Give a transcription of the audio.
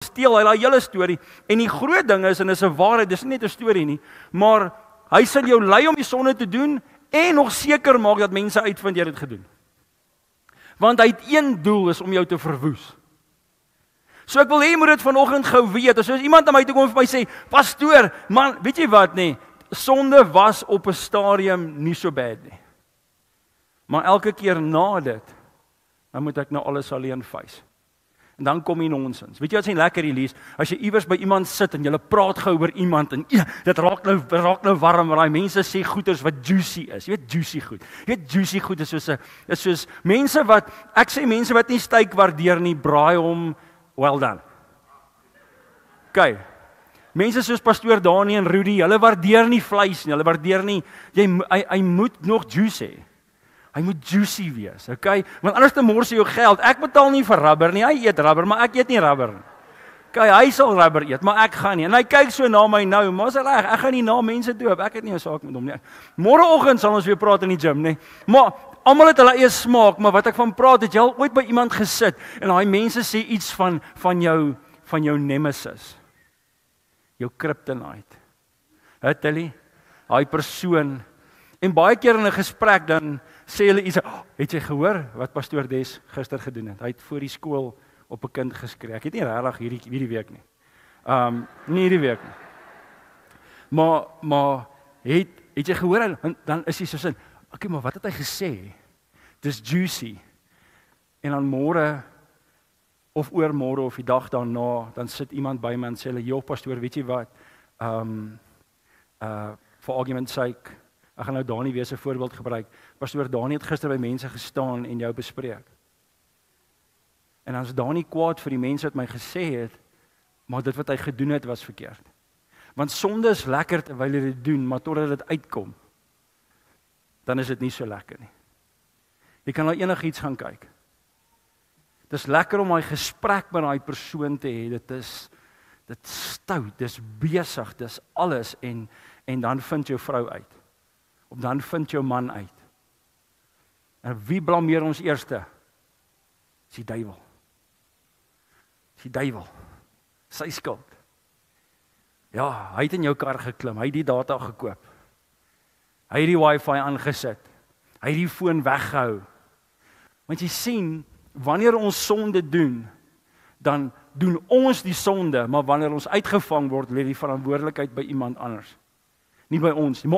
steel hy daai hele storie. En die groot ding is, en dis 'n waarheid, dis nie net 'n storie nie, maar hy sal jou lei om die sonde te doen en nog seker maak dat mense uitvind jy het dit gedoen. Want hy het een doel, is om jou te verwoes. So ek wil hê jy moet dit vanoggend gou weet. As iemand aan my toe kom en vir my sê, pastoor, man, weet jy wat nie? Sonde was op 'n stadium nie so bad nie. Maar elke keer na dit, dan moet ek nou alles alleen face. En dan kom die nonsens. Weet jy wat is nie lekker hier lees? As jy iewers by iemand sit en jy praat gou oor iemand en dit raak nou warm, maar daai mense sê goeders wat juicy is. Jy weet juicy goed. Jy weet juicy goed is soos mense wat ek sê mense wat nie steak waardeer nie, braai hom well done. OK. Mense soos pastoor Dani en Rudy, hulle waardeer nie vleis nie. Hulle waardeer nie hy moet nog juice hê. Hy moet juicy wees, okay? Want anders te mors jy jou geld. Ek betaal nie vir rubber nie. Hy eet rubber, maar ek eet nie rubber nie. Okay, hy sal rubber eet, maar ek gaan nie. En hy kyk so na my nou, maar is reg, ek gaan nie na mense doop. Ek het nie 'n saak met hom nie. Môreoggend sal ons weer praat in die gym, nê. Maar almal het hulle eie smaak, maar wat ek van praat, het jy al ooit by iemand gesit en daai mense sê iets van jou nemesis. Jou kryptonite. Het hulle daai persoon en baie keer in 'n gesprek dan sê hulle iets, het jy gehoor wat pastoor Des gister gedoen het? Hy het voor die skool op 'n kind geskree. Ek het nie regtig hierdie week nie. Nie hierdie week nie. Maar het jy gehoor en dan is hy so sin, okay, maar wat het hy gesê? Dis juicy. En dan môre of oormôre of die dag daarna, dan sit iemand by my en sê hulle, "Joh pastoor, weet jy wat? For argument's sake, ek gaan nou Dani weer 'n voorbeeld gebruik. Pastoor Dani het gister by mense gestaan en jou bespreek. En dan is Dani kwaad vir die mense wat my gesê het, maar dit wat hy gedoen het was verkeerd. Want sonde is lekker terwyl jy dit doen, maar totdat dit uitkom, dan is dit nie so lekker nie. Jy kan nou enigiets gaan kyk. Dis lekker om daai gesprek met daai persoon te hê. Dit stout, dis besig, dis alles en dan vind jou vrou uit. Of dan vind jou man uit. En wie blameer ons eerste? Dis die duiwel. Dis die duiwel. Sy skuld. Ja, hy het in jou kar geklim, hy het die data gekoop. Hy het die wifi aangesit. Hy het die foon weggehou. Want jy sien, wanneer ons sonde doen, dan doen ons die sonde, maar wanneer ons uitgevang word, lê die verantwoordelikheid by iemand anders. Nie by ons nie.